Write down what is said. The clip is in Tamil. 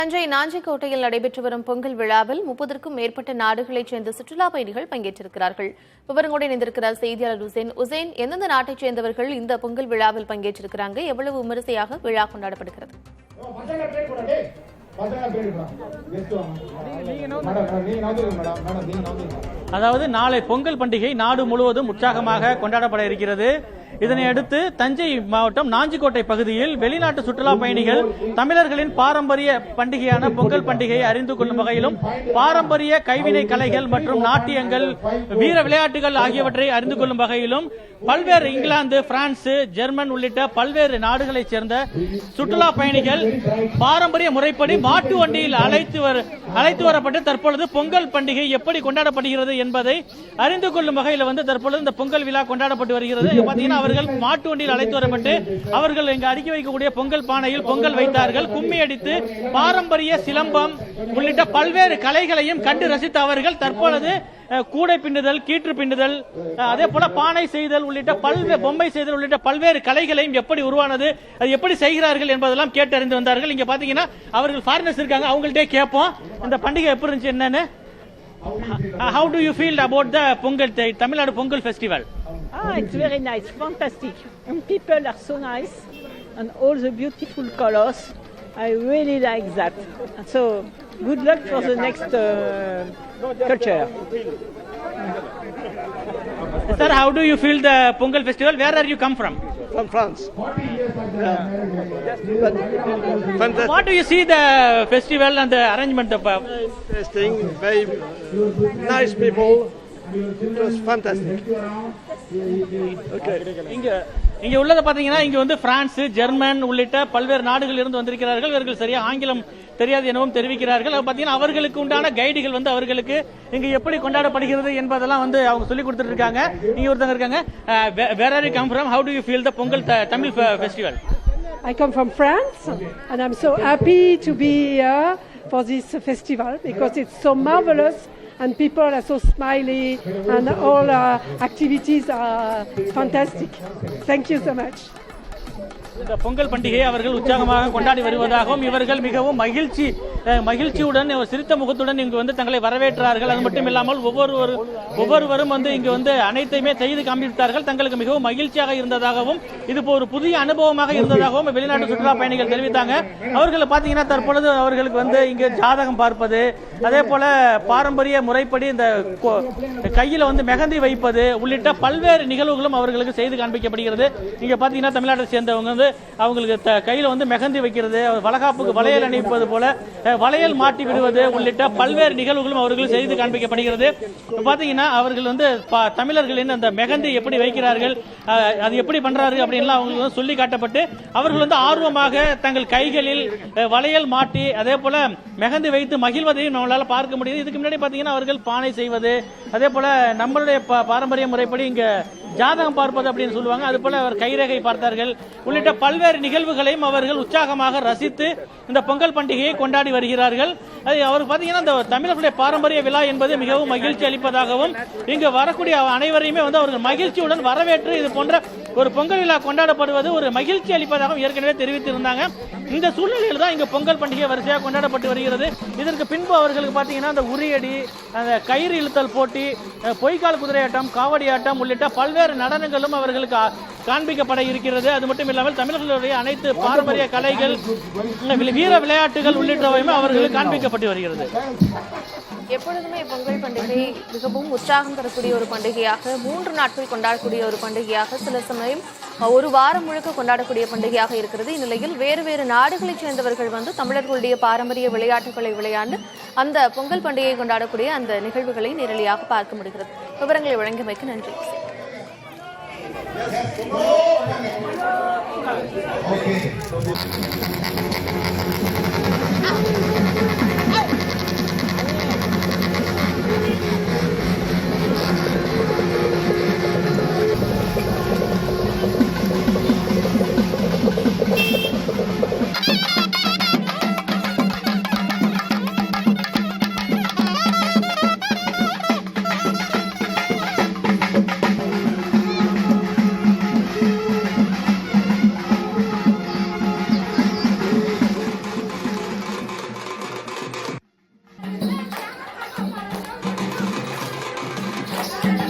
தஞ்சை நாஞ்சிக்கோட்டையில் நடைபெற்று வரும் பொங்கல் விழாவில் 30க்கும் மேற்பட்ட நாடுகளைச் சேர்ந்த சுற்றுலா பயணிகள் பங்கேற்றிருக்கிறார்கள். விவரங்களோடு இணைந்திருக்கிறார் செய்தியாளர் உசேன். எந்தெந்த நாட்டைச் சேர்ந்தவர்கள் இந்த பொங்கல் விழாவில் பங்கேற்றிருக்கிறாங்க? எவ்வளவு விமரிசையாக விழா கொண்டாடப்படுகிறது? அதாவது நாளை பொங்கல் பண்டிகை நாடு முழுவதும் உற்சாகமாக கொண்டாடப்பட இருக்கிறது. இதனையடுத்து தஞ்சை மாவட்டம் நாஞ்சிக்கோட்டை பகுதியில் வெளிநாட்டு சுற்றுலா பயணிகள் தமிழர்களின் பாரம்பரிய பண்டிகையான பொங்கல் பண்டிகையை அறிந்து கொள்ளும் வகையிலும் பாரம்பரிய கைவினை கலைகள் மற்றும் நாட்டியங்கள், வீர விளையாட்டுகள் ஆகியவற்றை அறிந்து கொள்ளும் வகையிலும் பல்வேறு இங்கிலாந்து, பிரான்ஸ், ஜெர்மன் உள்ளிட்ட பல்வேறு நாடுகளைச் சேர்ந்த சுற்றுலா பயணிகள் பாரம்பரிய முறைப்படி மாட்டு வண்டியில் அழைத்து வரப்பட்டு தற்பொழுது பொங்கல் பண்டிகை எப்படி கொண்டாடப்படுகிறது என்பதை அறிந்து கொள்ளும் வகையில் தற்பொழுது இந்த பொங்கல் விழா கொண்டாடப்பட்டு வருகிறது. பாத்தீங்கன்னா அவர்கள் மாட்டு வண்டியில் அழைத்து வரப்பட்டு அவர்கள் இங்கு அடுக்கி வைக்கக்கூடிய பொங்கல் பானையில் பொங்கல் வைத்தார்கள். கும்மி அடித்து பாரம்பரிய சிலம்பம் உள்ளிட்ட பல்வேறு கலைகளையும் கண்டு ரசித்த அவர்கள் தற்பொழுது கூடை பின்னுதல், கீற்று பின்னுதல், அதே போல பானை செய்தல் உள்ளிட்ட பல்வேறு பொம்மை செய்தல் உள்ளிட்ட பல்வேறு கலைகளையும் எப்படி உருவானது, அது எப்படி செய்கிறார்கள் என்பதெல்லாம் கேட்டறிந்து வந்தார்கள். இங்க பாத்தீங்கன்னா அவர்கள் ஃபாரினர்ஸ் இருக்காங்க, அவங்கள்ட்டே கேட்போம் இந்த பண்டிகை எப்படி இருந்துச்சு என்னன்னு. How do you feel about the Pongal, Tamil Nadu Pongal festival? It's very nice, fantastic. And people are so nice, and all the beautiful colors. I really like that. So, good luck for the next culture. Sir, how do you feel the Pongal festival? Where are you come from? From France. Fantastic. What do you see the festival and the arrangement of? Interesting, very nice people. It was fantastic. Okay. இங்க உள்ளத பாத்தீங்கன்னா இங்க பிரான்ஸ், ஜெர்மன் உள்ளிட்ட பல்வேறு நாடுகளில் இருந்து வந்திருக்கிறார்கள். இவர்கள் சரியா ஆங்கிலம் தெரியாது எனவும் தெரிவிக்கிறார்கள். பாத்தீங்கன்னா அவர்களுக்கு உண்டான கைடுகள் அவர்களுக்கு இங்க எப்படி கொண்டாடப்படுகிறது என்பதெல்லாம் அவங்க சொல்லி கொடுத்துட்டு இருக்காங்க. இங்க ஒருத்தங்க இருக்காங்க. Where are you come from? How do you feel the Pongal Tamil festival? I come from France, and I'm so happy to be here for this festival because it's so marvelous and people are so smiley and all activities are fantastic. Thank you so much. இந்த பொங்கல் பண்டிகையை அவர்கள் உற்சாகமாக கொண்டாடி வருவதாகவும் இவர்கள் மிகவும் மகிழ்ச்சியுடன் சிரித்த முகத்துடன் இங்கு தங்களை வரவேற்றார்கள். அது மட்டும் இல்லாமல் ஒவ்வொருவரும் இங்கு அனைத்தையுமே செய்து காண்பித்தார்கள். தங்களுக்கு மிகவும் மகிழ்ச்சியாக இருந்ததாகவும் இது ஒரு புதிய அனுபவமாக இருந்ததாகவும் வெளிநாட்டு சுற்றுலா பயணிகள் தெரிவித்தாங்க. அவர்கள் பாத்தீங்கன்னா தற்பொழுது அவர்களுக்கு இங்கு ஜாதகம் பார்ப்பது, அதே போல பாரம்பரிய முறைப்படி இந்த கையில மெகந்தி வைப்பது உள்ளிட்ட பல்வேறு நிகழ்வுகளும் அவர்களுக்கு செய்து காண்பிக்கப்படுகிறது. இங்க பாத்தீங்கன்னா தமிழ்நாட்டை சேர்ந்தவங்க அவங்களுக்கு கையில மெகந்தி வைக்கிறது, வளகாப்புக்கு வளையல் அணிப்பது போல வளையல் மாட்டி விடுவது உள்ளிட்ட பல்வேறு நிகழ்வுகளும் அவர்கள் செய்து காண்பிக்கப்படுகிறது. பாத்தீங்கன்னா அவர்கள் தமிழர்களின் அந்த மெகந்தி எப்படி வைக்கிறார்கள், அது எப்படி பண்றாரு அப்படின்லாம் அவங்களுக்கு சொல்லி காட்டப்பட்டு அவர்கள் ஆர்வமாக தங்கள் கைகளில் வளையல் மாட்டி அதே போல மெகந்தி வைத்து மகிழ்வதையும் நம்மளால பார்க்க முடியுது. இதுக்கு முன்னாடி பாத்தீங்கன்னா அவர்கள் பானை செய்வது, அதே போல நம்மளுடைய பாரம்பரிய முறைப்படி இங்க ஜாதகம் பார்ப்பது அப்படின்னு சொல்லுவாங்க. அது போல அவர் கைரேகை பார்த்தார்கள் உள்ளிட்ட பல்வேறு நிகழ்வுகளையும் அவர்கள் உற்சாகமாக ரசித்து இந்த பொங்கல் பண்டிகையை கொண்டாடி வருகிறார்கள். அவர் பாத்தீங்கன்னா இந்த தமிழர்களுடைய பாரம்பரிய விழா என்பது மிகவும் மகிழ்ச்சி அளிப்பதாகவும் இங்கு வரக்கூடிய அனைவரையுமே அவர்கள் மகிழ்ச்சியுடன் வரவேற்று இது போன்ற ஒரு பொங்கல் விழா கொண்டாடப்படுவது ஒரு மகிழ்ச்சி அளிப்பதாகவும் ஏற்கனவே தெரிவித்திருந்தாங்க. இந்த சூழ்நிலையில் தான் இங்க பொங்கல் பண்டிகை வரிசையாக கொண்டாடப்பட்டு வருகிறது. இதற்கு பின்பு அவர்களுக்கு பாத்தீங்கன்னா அந்த உரியடி, அந்த கயிறு இழுத்தல் போட்டி, பொய்க்கால் குதிரையாட்டம், காவடி ஆட்டம் உள்ளிட்ட பல்வேறு நடனங்களும் அவர்களுக்கு காண்பிக்கப்பட இருக்கிறது. அது மட்டும் இல்லாமல் தமிழர்களுடைய அனைத்து பாரம்பரிய கலைகள், வீர விளையாட்டுகள் உள்ளிட்டவையுமே அவர்களுக்கு காண்பிக்கப்பட்டு வருகிறது. எப்பொழுதுமே பொங்கல் பண்டிகை மிகவும் உற்சாகம் தரக்கூடிய ஒரு பண்டிகையாக, 3 நாட்கள் கொண்டாடக்கூடிய ஒரு பண்டிகையாக, சில சமயம் ஒரு வாரம் முழுக்க கொண்டாடக்கூடிய பண்டிகையாக இருக்கிறது. இந்நிலையில் வேறு நாடுகளைச் சேர்ந்தவர்கள் தமிழர்களுடைய பாரம்பரிய விளையாட்டுகளை விளையாண்டு அந்த பொங்கல் பண்டிகையை கொண்டாடக்கூடிய அந்த நிகழ்வுகளை நேரடியாக பார்க்க முடிகிறது. விவரங்களை வழங்கியமைக்கு நன்றி. வணக்கம்